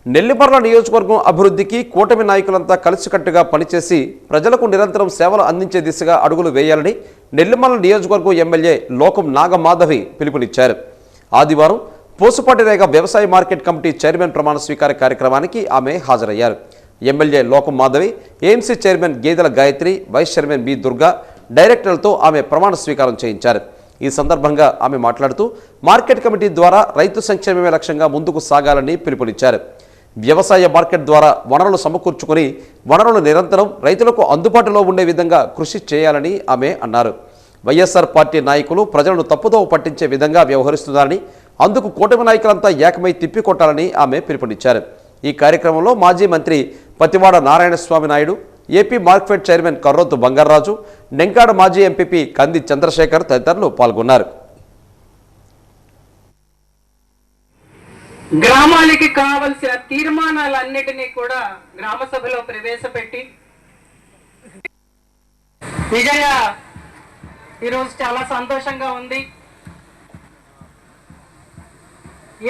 నెల్లిమర్ల నియోజకవర్గం అభివృద్ధికి కూటమి నాయకులంతా కలిసికట్టుగా పనిచేసి ప్రజలకు నిరంతరం సేవలు అందించే దిశగా అడుగులు వేయాలని నెల్లిమర్ల నియోజకవర్గం ఎమ్మెల్యే లోకం నాగమాధవి పిలుపునిచ్చారు. ఆదివారం పోసుపాటిరేగ వ్యవసాయ మార్కెట్ కమిటీ చైర్మన్ ప్రమాణ స్వీకార కార్యక్రమానికి ఆమె హాజరయ్యారు. ఎమ్మెల్యే లోకం Madhavi, AMC chairman Gedela Gayatri, vice chairman B Durga, డైరెక్టర్లతో ఆమె ప్రమాణ స్వీకారం చేయించారు. ఈ సందర్భంగా ఆమె మాట్లాడుతూ మార్కెట్ కమిటీ ద్వారా రైతు సంక్షేమమే లక్ష్యంగా ముందుకు సాగాలని పిలుపునిచ్చారు. వ్యవసాయ మార్కెట్ ద్వారా వనరులు సమకూర్చుకొని వనరులు నిరంతరం రైతులకు అందుబాటులో ఉండే విధంగా కృషి చేయాలని ఆమె అన్నారు. వైఎస్ఆర్ పార్టీ నాయకులు ప్రజలను తప్పుదోవ పట్టించే విధంగా వ్యవహరిస్తున్నారని, అందుకు కూటమి నాయకులంతా ఏకమై తిప్పికొట్టాలని ఆమె పిలుపునిచ్చారు. ఈ కార్యక్రమంలో మాజీ మంత్రి Pativada Narayanaswamy Naidu, AP market chairman Karrotu Bangaraju, Nenkada మాజీ ఎంపీపీ కంది చంద్రశేఖర్ తదితరులు పాల్గొన్నారు. గ్రామాలకి కావలసిన తీర్మానాలన్నిటినీ కూడా గ్రామ సభలో ప్రవేశపెట్టి నిజంగా ఈరోజు చాలా సంతోషంగా ఉంది.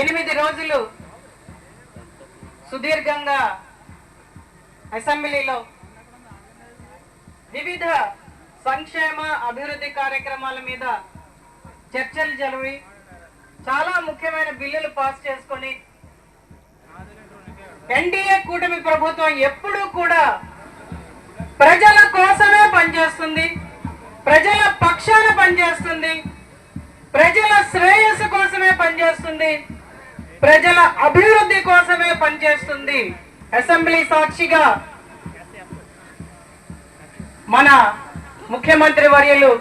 8 రోజులు సుదీర్ఘంగా అసెంబ్లీలో వివిధ సంక్షేమ అభివృద్ధి కార్యక్రమాల మీద చర్చలు జరిగి చాలా ముఖ్యమైన బిల్లులు పాస్ చేసుకొని ఎన్డీఏ కూటమి ప్రభుత్వం ఎప్పుడూ కూడా ప్రజల కోసమే పనిచేస్తుంది, ప్రజల పక్షాన పనిచేస్తుంది, ప్రజల శ్రేయస్సు కోసమే పనిచేస్తుంది, ప్రజల అభివృద్ధి కోసమే పనిచేస్తుంది. అసెంబ్లీ సాక్షిగా మన ముఖ్యమంత్రి వర్యులు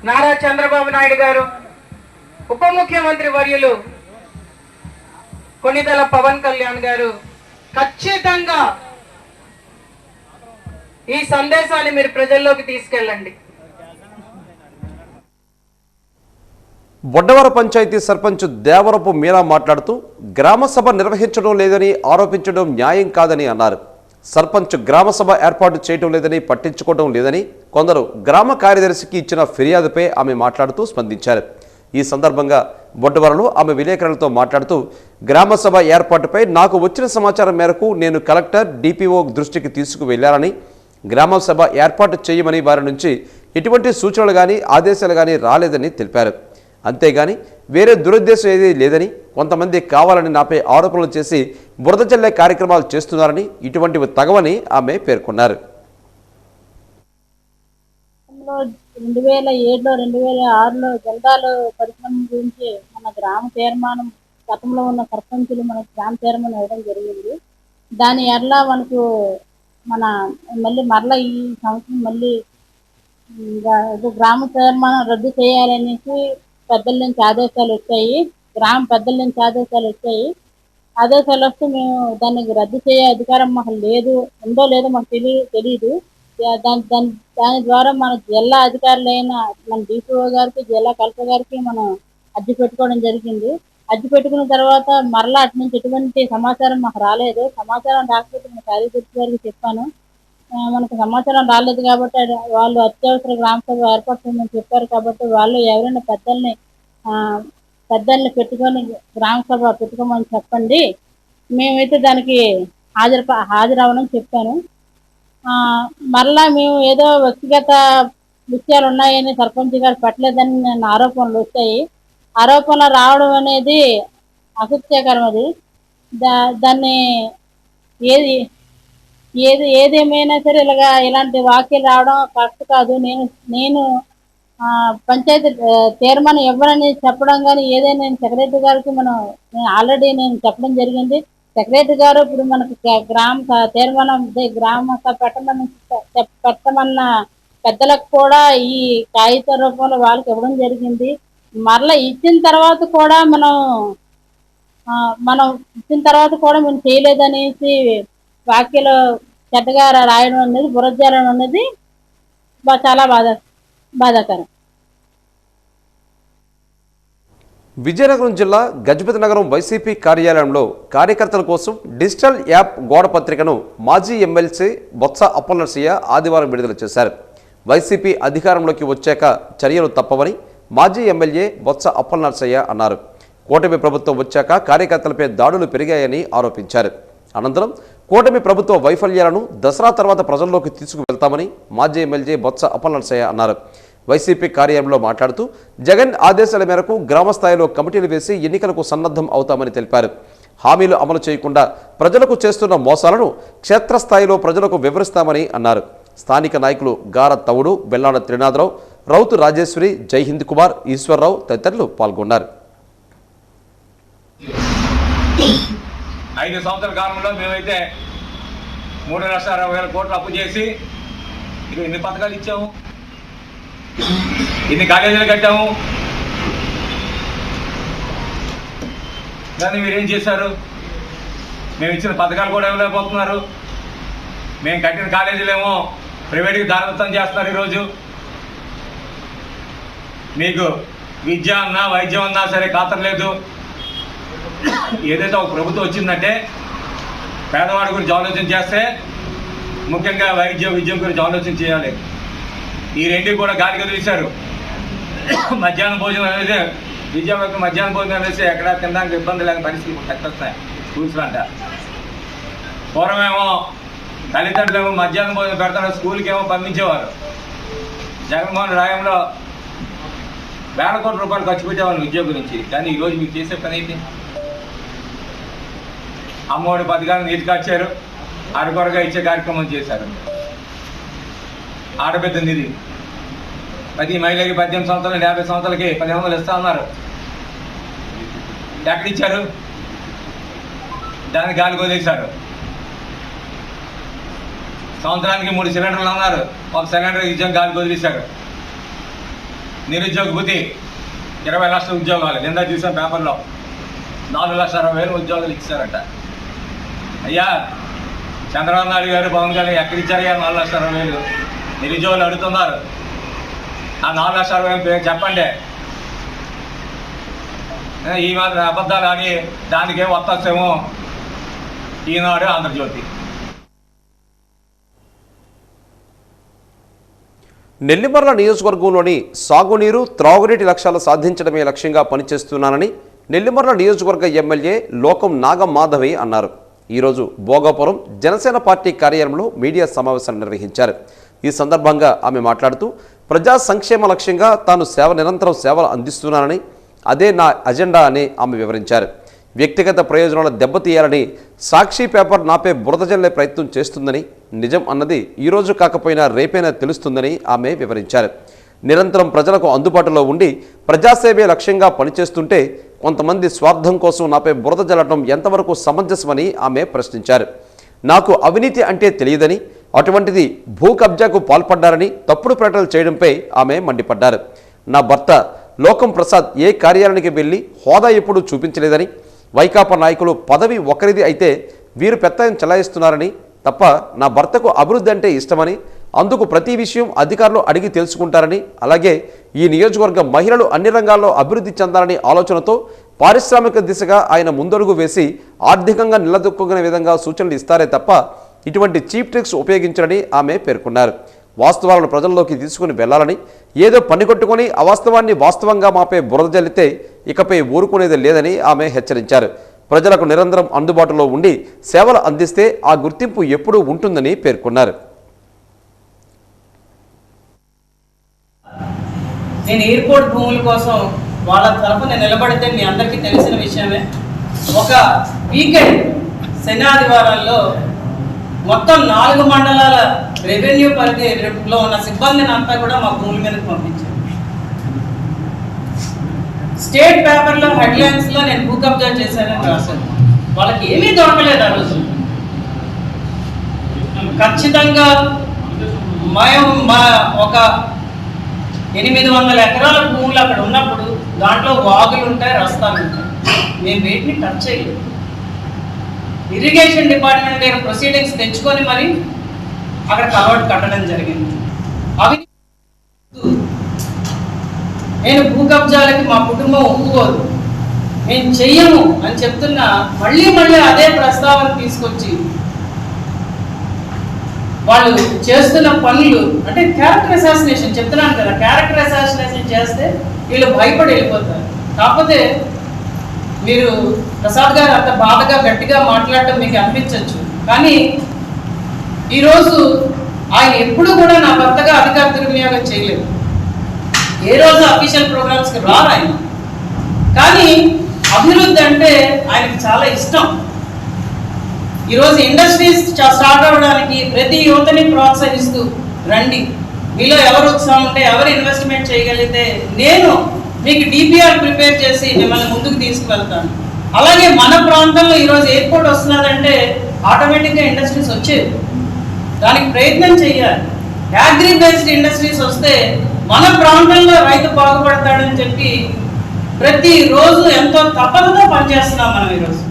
నారా చంద్రబాబు నాయుడు గారు, ఉప ముఖ్యమంత్రి వర్యులు కొణిదెల పవన్ కళ్యాణ్ గారు ఖచ్చితంగా ఈ సందేశాన్ని మీరు ప్రజల్లోకి తీసుకెళ్ళండి. బొడ్డవర పంచాయతీ సర్పంచ్ దేవరపు మీరా మాట్లాడుతూ గ్రామ సభ నిర్వహించడం లేదని ఆరోపించడం న్యాయం కాదని అన్నారు. సర్పంచ్ గ్రామ సభ ఏర్పాటు చేయడం లేదని, పట్టించుకోవడం లేదని కొందరు గ్రామ కార్యదర్శికి ఇచ్చిన ఫిర్యాదుపై ఆమె మాట్లాడుతూ స్పందించారు. ఈ సందర్భంగా బొడ్డవరలో ఆమె విలేకరులతో మాట్లాడుతూ గ్రామ సభ ఏర్పాటుపై నాకు వచ్చిన సమాచారం మేరకు నేను కలెక్టర్, డిపిఓ దృష్టికి తీసుకువెళ్లారని, గ్రామ సభ ఏర్పాటు చేయమని వారి నుంచి ఎటువంటి సూచనలు కానీ ఆదేశాలు కానీ రాలేదని తెలిపారు. అంతేగాని వేరే దురుద్దేశం ఏదీ లేదని, కొంతమంది కావాలని నాపై ఆరోపణలు చేసి బురద చల్లే కార్యక్రమాలు చేస్తున్నారని, ఇటువంటివి తగవని ఆమె పేర్కొన్నారు. 2007లో 2006లో జంగాలు పరిశ్రమ గురించి మన గ్రామ తీర్మానం, గతంలో ఉన్న సర్పంచులు మన గ్రామ తీర్మానం ఇవ్వడం జరిగింది. దాని ఎట్లా మనకు మళ్ళీ ఈ సంవత్సరం మళ్ళీ గ్రామ తీర్మానం రద్దు చేయాలనేసి పెద్దల నుంచి ఆదేశాలు వచ్చాయి. గ్రామ పెద్దల నుంచి ఆదేశాలు వచ్చాయి. ఆదేశాలు వస్తే మేము దాన్ని రద్దు చేసే అధికారం మాకు లేదు, ఉందో లేదో మాకు తెలియదు. దాని ద్వారా మన జిల్లా అధికారులైన మన డిపిఓ గారికి, జిల్లా కలెక్టర్ గారికి మనం అర్జీ పెట్టుకోవడం జరిగింది. అర్జీ పెట్టుకున్న తర్వాత మరలా అటు నుంచి ఎటువంటి సమాచారం మాకు రాలేదు. సమాచారం రాకపోతే మన కార్యదర్శి గారికి చెప్పాను. మనకు సమాచారం రాలేదు కాబట్టి వాళ్ళు అత్యవసర గ్రామ సభ ఏర్పాటు చేయమని చెప్పారు. కాబట్టి వాళ్ళు ఎవరైనా పెద్దల్ని పెట్టుకొని గ్రామ సభ పెట్టుకోమని చెప్పండి, మేమైతే దానికి హాజరవ్వనని చెప్పాను. మరలా మేము ఏదో వ్యక్తిగత విషయాలు ఉన్నాయని సర్పంచ్ గారు పెట్టలేదని నన్ను ఆరోపణలు వచ్చాయి. ఆరోపణలు రావడం అనేది అసత్యకరం. అది దాన్ని ఏదేమైనా సరే ఇలాంటి వ్యాఖ్యలు రావడం కరెక్ట్ కాదు. నేను పంచాయతీ తీర్మానం ఇవ్వనని చెప్పడం కానీ ఏదైనా నేను సెక్రటరీ గారికి ఆల్రెడీ నేను చెప్పడం జరిగింది. సెక్రటరీ గారు ఇప్పుడు మనకు గ్రామ తీర్మానం గ్రామ పెట్టమన్న పెద్దలకు కూడా ఈ కాగిత రూపంలో వాళ్ళకి ఇవ్వడం జరిగింది. మరలా ఇచ్చిన తర్వాత కూడా మేము చేయలేదనేసి వ్యాఖ్యలు చెడ్డగా రాయడం అనేది, బురజారడం అనేది చాలా బాధాకరం. విజయనగరం జిల్లా గజపతి నగరం వైసీపీ కార్యాలయంలో కార్యకర్తల కోసం డిజిటల్ యాప్ గోడ పత్రికను మాజీ ఎమ్మెల్సీ బొత్స అప్పలనరసయ్య ఆదివారం విడుదల చేశారు. వైసీపీ అధికారంలోకి వచ్చాక చర్యలు తప్పవని మాజీ ఎమ్మెల్యే బొత్స అప్పలనరసయ్య అన్నారు. కూటమి ప్రభుత్వం వచ్చాక కార్యకర్తలపై దాడులు పెరిగాయని ఆరోపించారు. అనంతరం కూటమి ప్రభుత్వ వైఫల్యాలను దసరా తర్వాత ప్రజల్లోకి తీసుకువెళ్తామని మాజీ ఎమ్మెల్యే బొత్స అప్పలనరసయ్య అన్నారు. వైసీపీ కార్యాలయంలో మాట్లాడుతూ జగన్ ఆదేశాల మేరకు గ్రామ స్థాయిలో కమిటీలు వేసి ఎన్నికలకు సన్నద్ధం అవుతామని తెలిపారు. హామీలు అమలు చేయకుండా ప్రజలకు చేస్తున్న మోసాలను క్షేత్రస్థాయిలో ప్రజలకు వివరిస్తామని అన్నారు. స్థానిక నాయకులు గార తవుడు, బెల్లాడ త్రినాథరావు, రౌతు రాజేశ్వరి, జైహింద్ కుమార్, ఈశ్వరరావు తదితరులు పాల్గొన్నారు. 5 సంవత్సరాల కాలంలో మేమైతే 3,60,000 కోట్లు అప్పు చేసి ఎన్ని పథకాలు ఇచ్చాము, ఎన్ని కాలేజీలు కట్టాము. కానీ మీరేం చేశారు? మేము ఇచ్చిన పథకాలు కూడా ఇవ్వలేకపోతున్నారు. మేము కట్టిన కాలేజీలేమో ప్రైవేట్కి దారదత్తం చేస్తున్నారు. ఈరోజు మీకు విద్య అన్నా వైద్యం అన్నా సరే ఖాతరు లేదు. ఏదైతే ఒక ప్రభుత్వం వచ్చిందంటే పేదవాడి గురించి ఆలోచన చేస్తే ముఖ్యంగా విద్య గురించి ఆలోచన చేయాలి. ఈ రెండు కూడా గాలికి వదిలేశారు. మధ్యాహ్నం భోజనం అనేది విద్యార్థులకు మధ్యాహ్నం భోజనం అనేసి ఎక్కడ తినడానికి ఇబ్బంది లేని పరిస్థితులు వస్తాయి స్కూల్స్లో అంట. పూర్వమేమో తల్లిదండ్రులేమో మధ్యాహ్నం భోజనం పెడతారు, స్కూల్కి ఏమో పంపించేవారు. జగన్మోహన్ రాయంలో వేల కోట్ల రూపాయలు ఖర్చు పెట్టేవాళ్ళు విద్య గురించి. కానీ ఈరోజు మీకు చేసే పని ఏంటి? అమ్మఒడి పథకాలను నీతికొచ్చారు, అరకొరగా ఇచ్చే కార్యక్రమం చేశారు. ఆడబిడ్డ నిధి ప్రతి మహిళకి 18 సంవత్సరాలు 50 సంవత్సరాలకి 1500 ఇస్తా ఉన్నారు. ఎక్కడిచ్చారు? దాన్ని గాలికి వదిలేశారు. సంవత్సరానికి 3 సిలిండర్లు అన్నారు, ఒక సిలిండర్ ఇచ్చాం గాలికి వదిలేశారు. నిరుద్యోగ భృతి 20 లక్షల ఉద్యోగాలు నిందా చూసాం పేపర్లో. 4,60,000 ఉద్యోగాలు ఇచ్చారట. అయ్యా చంద్రబాబు నాయుడు గారు, పవన్ కళ్యాణ్ ఎక్కడిచ్చారయ్యా 4,60,000? నిరుద్యోగులు అడుగుతున్నారు. ఆ 4,60,000 చెప్పండి. ఈ మాత్రం అబద్ధాలు అని దానికేం వస్తాసేమో ఈనాడు, ఆంధ్రజ్యోతి. నెల్లిమర్ల నియోజకవర్గంలోని సాగునీరు, త్రాగునీటి లక్ష్యాలు సాధించడమే లక్ష్యంగా పనిచేస్తున్నానని నెల్లిమర్ల నియోజకవర్గ ఎమ్మెల్యే లోకం నాగమాధవి అన్నారు. ఈరోజు భోగాపురం జనసేన పార్టీ కార్యాలయంలో మీడియా సమావేశాన్ని నిర్వహించారు. ఈ సందర్భంగా ఆమె మాట్లాడుతూ ప్రజా సంక్షేమ లక్ష్యంగా తాను నిరంతరం సేవలు అందిస్తున్నానని, అదే నా అజెండా అని ఆమె వివరించారు. వ్యక్తిగత ప్రయోజనాలు దెబ్బతీయాలని సాక్షి పేపర్ నాపై బురద జల్లే ప్రయత్నం చేస్తుందని, నిజం అన్నది ఈరోజు కాకపోయినా రేపైనా తెలుస్తుందని ఆమె వివరించారు. నిరంతరం ప్రజలకు అందుబాటులో ఉండి ప్రజాసేవే లక్ష్యంగా పనిచేస్తుంటే కొంతమంది స్వార్థం కోసం నాపై బురద జల్లడం ఎంతవరకు సమంజసమని ఆమె ప్రశ్నించారు. నాకు అవినీతి అంటే తెలియదని, అటువంటిది భూ కబ్జాకు పాల్పడ్డారని తప్పుడు ప్రకటనలు చేయడంపై ఆమె మండిపడ్డారు. నా భర్త లోకం ప్రసాద్ ఏ కార్యాలయానికి వెళ్లి హోదా ఎప్పుడూ చూపించలేదని, వైకాపా నాయకులు పదవి ఒకరిది అయితే వీరు పెత్తనం చెలాయిస్తున్నారని తప్ప నా భర్తకు అభివృద్ధి అంటే ఇష్టమని, అందుకు ప్రతి విషయం అధికారులు అడిగి తెలుసుకుంటారని, అలాగే ఈ నియోజకవర్గ మహిళలు అన్ని రంగాల్లో అభివృద్ధి చెందాలని ఆలోచనతో పారిశ్రామిక దిశగా ఆయన ముందడుగు వేసి ఆర్థికంగా నిలదొక్కునే విధంగా సూచనలు ఇస్తారే తప్ప ఇటువంటి చీప్ ట్రిక్స్ ఉపయోగించారని ఆమె పేర్కొన్నారు. వాస్తవాలను ప్రజల్లోకి తీసుకుని వెళ్లాలని, ఏదో పనికొట్టుకుని అవాస్తవాన్ని వాస్తవంగా మాపై బురద జల్లితే ఇకపై ఊరుకునేది లేదని ఆమె హెచ్చరించారు. ప్రజలకు నిరంతరం అందుబాటులో ఉండి సేవలు అందిస్తే ఆ గుర్తింపు ఎప్పుడూ ఉంటుందని పేర్కొన్నారు. నేను ఎయిర్పోర్ట్ భూముల కోసం వాళ్ళ తరపున నిలబడితే మీ అందరికీ తెలిసిన విషయమే. ఒక వీకెండ్ శని ఆదివారాల్లో మొత్తం 4 మండలాల రెవెన్యూ పరిధిలో ఉన్న సిబ్బందిని అంతా కూడా మా భూముల మీదకి పంపించాను. స్టేట్ పేపర్లో హెడ్లైన్స్లో నేను భూ కబ్జా చేశానని రాశాను. వాళ్ళకి ఏమీ దొరకలేదు ఆ రోజు. ఖచ్చితంగా ఒక 800 ఎకరాల భూములు అక్కడ ఉన్నప్పుడు దాంట్లో వాగులు ఉంటాయి, రస్తాలు ఉంటాయి. మేము వీటిని టచ్ చేయలేదు. ఇరిగేషన్ డిపార్ట్మెంట్ దగ్గర ప్రొసీడింగ్స్ తెచ్చుకొని మరి అక్కడ కలవట్ కట్టడం జరిగింది. అవి నేను భూ కబ్జాలకి మా కుటుంబం ఒప్పుకోదు, మేము చెయ్యము అని చెప్తున్నా మళ్ళీ అదే ప్రస్తావన తీసుకొచ్చి వాళ్ళు చేస్తున్న పనులు అంటే క్యారెక్టర్ అసాసినేషన్ చెప్తున్నాను కదా. క్యారెక్టర్ అసాసినేషన్ చేస్తే వీళ్ళు భయపడి వెళ్ళిపోతారు. కాకపోతే మీరు ప్రసాద్ గారు అంత బాధగా గట్టిగా మాట్లాడటం మీకు అనిపించవచ్చు, కానీ ఈరోజు ఆయన ఎప్పుడు కూడా నా భర్తగా అధికార దుర్వినియోగం చేయలేదు. ఏ రోజు అఫీషియల్ ప్రోగ్రామ్స్కి రారు ఆయన. కానీ అభివృద్ధి అంటే ఆయనకి చాలా ఇష్టం. ఈరోజు ఇండస్ట్రీస్ స్టార్ట్ అవ్వడానికి ప్రతి యువతని ప్రోత్సహిస్తూ రండి, మీలో ఎవరు ఉత్సాహం ఉంటే ఎవరు ఇన్వెస్ట్మెంట్ చేయగలిగితే నేను మీకు డిపిఆర్ ప్రిపేర్ చేసి మిమ్మల్ని ముందుకు తీసుకువెళ్తాను. అలాగే మన ప్రాంతంలో ఈరోజు ఎయిర్పోర్ట్ వస్తున్నదంటే ఆటోమేటిక్గా ఇండస్ట్రీస్ వచ్చేది, దానికి ప్రయత్నం చేయాలి. అగ్రి బేస్డ్ ఇండస్ట్రీస్ వస్తే మన ప్రాంతంలో రైతు బాగుపడతాడని చెప్పి ప్రతిరోజు ఎంతో తపనతో పనిచేస్తున్నాం మనం. ఈరోజు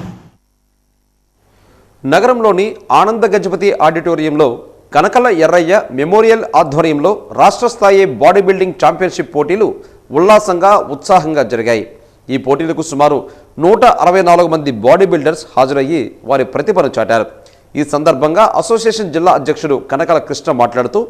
నగరంలోని ఆనంద గజపతి ఆడిటోరియంలో కనకల ఎర్రయ్య మెమోరియల్ ఆధ్వర్యంలో రాష్ట్ర స్థాయి బాడీ బిల్డింగ్ ఛాంపియన్షిప్ పోటీలు ఉల్లాసంగా ఉత్సాహంగా జరిగాయి. ఈ పోటీలకు సుమారు 164 మంది బాడీ బిల్డర్స్ హాజరయ్యి వారి ప్రతిభను చాటారు. ఈ సందర్భంగా అసోసియేషన్ జిల్లా అధ్యక్షుడు కనకల కృష్ణ మాట్లాడుతూ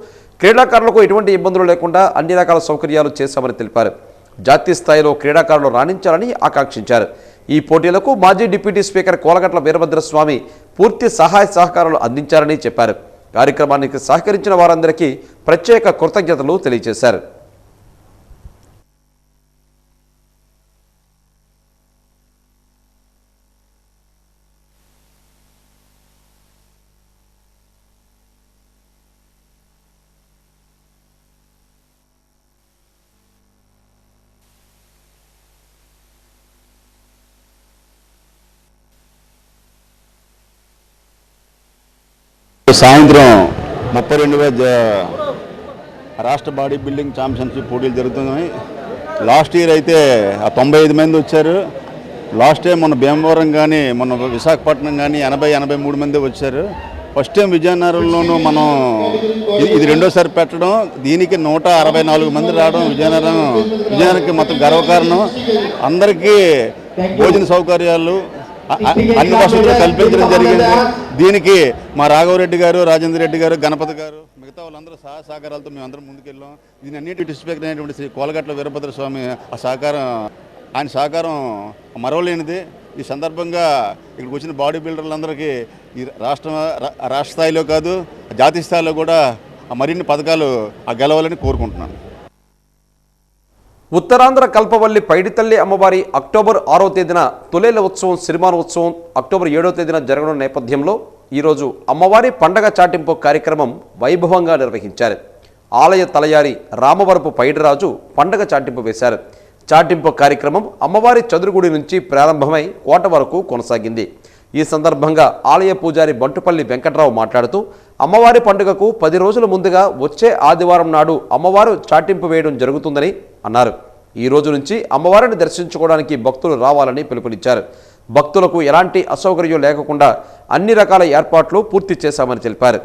క్రీడాకారులకు ఎటువంటి ఇబ్బందులు లేకుండా అన్ని రకాల సౌకర్యాలు చేశామని తెలిపారు. జాతీయ స్థాయిలో క్రీడాకారులు రాణించాలని ఆకాంక్షించారు. ఈ పోటీలకు మాజీ డిప్యూటీ స్పీకర్ కోలగట్ల వీరభద్రస్వామి పూర్తి సహాయ సహకారాలు అందించారని చెప్పారు. కార్యక్రమానికి సహకరించిన వారందరికీ ప్రత్యేక కృతజ్ఞతలు తెలియజేశారు. సాయంత్రం 32వ రాష్ట్ర బాడీ బిల్డింగ్ ఛాంపియన్షిప్ పోటీలు జరుగుతున్నాయి. లాస్ట్ ఇయర్ అయితే 95 మంది వచ్చారు. లాస్ట్ టైం మన భీమవరం కానీ మన విశాఖపట్నం కానీ 83 మంది వచ్చారు. ఫస్ట్ టైం విజయనగరంలోనూ మనం ఇది రెండోసారి పెట్టడం, దీనికి 164 మంది రావడం విజయనగరంకి మొత్తం గర్వకారణం. అందరికీ భోజన సౌకర్యాలు అన్ని వసతులు కల్పించడం జరిగింది. దీనికి మా రాఘవరెడ్డి గారు, రాజేంద్ర రెడ్డి గారు, గణపతి గారు, మిగతా వాళ్ళందరూ సహకారాలతో మేము అందరం ముందుకెళ్ళాం. దీని అన్నిటి స్పీకర్ అయినటువంటి శ్రీ కోలగట్ల వీరభద్రస్వామి ఆయన సహకారం మరవలేనిది. ఈ సందర్భంగా ఇక్కడికి వచ్చిన బాడీ బిల్డర్లందరికీ ఈ రాష్ట్ర స్థాయిలో కాదు జాతీయ స్థాయిలో కూడా మరిన్ని పథకాలు గెలవాలని కోరుకుంటున్నాను. ఉత్తరాంధ్ర కల్పవల్లి పైడితల్లి అమ్మవారి అక్టోబర్ 6వ తేదీన తొలేల ఉత్సవం సిరిమాన ఉత్సవం అక్టోబర్ 7వ తేదీన జరగనున్న నేపథ్యంలో ఈరోజు అమ్మవారి పండగ చాటింపు కార్యక్రమం వైభవంగా నిర్వహించారు. ఆలయ తలయారి రామవరపు పైడిరాజు పండగ చాటింపు వేశారు. చాటింపు కార్యక్రమం అమ్మవారి చదురుగుడి నుంచి ప్రారంభమై కోట వరకు కొనసాగింది. ఈ సందర్భంగా ఆలయ పూజారి బంటుపల్లి వెంకట్రావు మాట్లాడుతూ అమ్మవారి పండుగకు 10 రోజుల ముందుగా వచ్చే ఆదివారం నాడు అమ్మవారు చాటింపు వేయడం జరుగుతుందని అన్నారు. ఈ రోజు నుంచి అమ్మవారిని దర్శించుకోవడానికి భక్తులు రావాలని పిలుపునిచ్చారు. భక్తులకు ఎలాంటి అసౌకర్యం లేకుండా అన్ని రకాల ఏర్పాట్లు పూర్తి చేశామని తెలిపారు.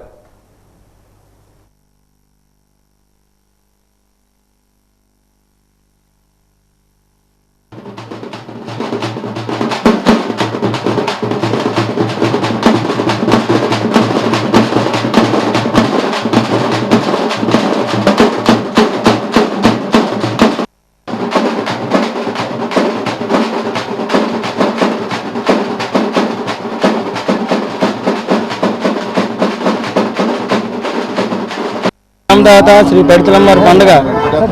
రామదాత శ్రీ పైడితల్లమ్మవారి పండుగ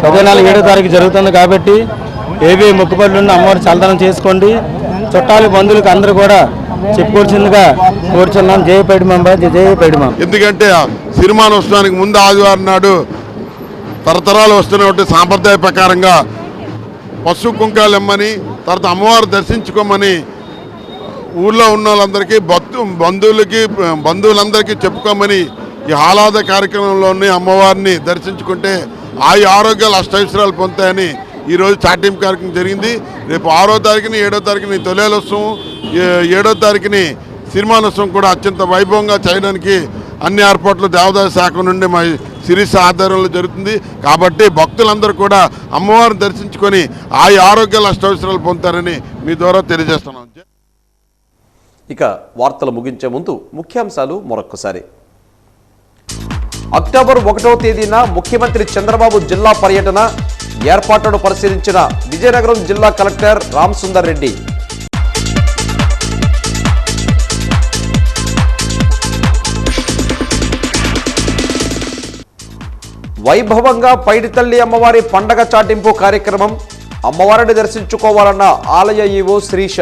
17 తారీఖు జరుగుతుంది కాబట్టి ఏవే మొక్కుబడులు ఉన్న అమ్మవారి చల్లదనం చేసుకోండి. చుట్టాలు బంధువులకు అందరూ కూడా చెప్పుకోవాల్సిందిగా కోరుచున్నాం. జయ పైడిమాంబ, జయ పైడిమాంబ. ఎందుకంటే సిరిమానోత్సవానికి ముందు ఆదివారం నాడు తరతరాలు వస్తున్నటువంటి సాంప్రదాయ ప్రకారంగా పసుపు కుంకాలు ఇమ్మని, తర్వాత అమ్మవారు దర్శించుకోమని ఊళ్ళో ఉన్న వాళ్ళందరికీ బంధువులందరికీ చెప్పుకోమని ఈ ఆహ్లాద కార్యక్రమంలోని అమ్మవారిని దర్శించుకుంటే ఆరోగ్యాలు అష్టైశ్వర్యాలు పొందుతాయని ఈరోజు చాటింపు కార్యక్రమం జరిగింది. రేపు 6వ తారీఖుని 7వ తారీఖుని తొలేలోత్సవం, 7వ తారీఖుని సిరిమానోత్సవం కూడా అత్యంత వైభవంగా చేయడానికి అన్ని ఏర్పాట్లు దేవాదాయ శాఖ నుండి మా శిరీష ఆధ్వర్యంలో జరుగుతుంది. కాబట్టి భక్తులందరూ కూడా అమ్మవారిని దర్శించుకొని ఆరోగ్యాలు అష్టైశ్వర్యాలు పొందుతారని మీ ద్వారా తెలియజేస్తున్నాం. ఇక వార్తలు ముగించే ముందు ముఖ్యాంశాలు మరొక్కసారి. అక్టోబర్ 1వ తేదీన ముఖ్యమంత్రి చంద్రబాబు జిల్లా పర్యటన ఏర్పాట్లను పరిశీలించిన విజయనగరం జిల్లా కలెక్టర్ రామ్ సుందర్ రెడ్డి. వైభవంగా పైడితల్లి అమ్మవారి పండగ చాటింపు కార్యక్రమం అమ్మవారిని దర్శించుకోవాలన్న ఆలయ ఈవో శ్రీష.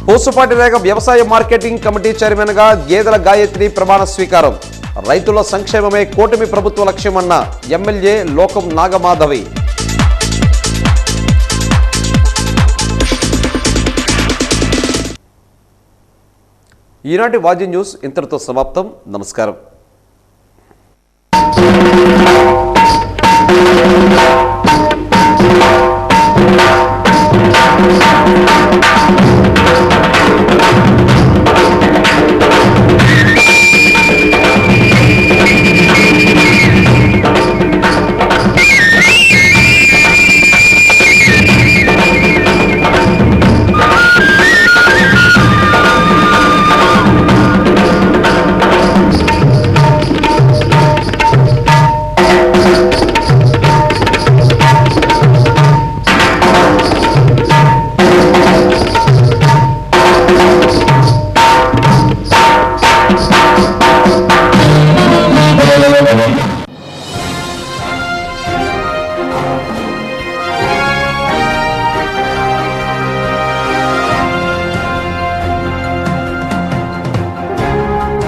పూసుపాటి రేగ వ్యవసాయ మార్కెటింగ్ కమిటీ చైర్మన్గా గేదెల గాయత్రి ప్రమాణ స్వీకారం. రైతుల సంక్షేమమే కూటమి ప్రభుత్వ లక్ష్యమన్న ఎమ్మెల్యే లోకం నాగమాధవి. ఈనాటి వాజీ న్యూస్ ఇంతటితో సమాప్తం. నమస్కారం.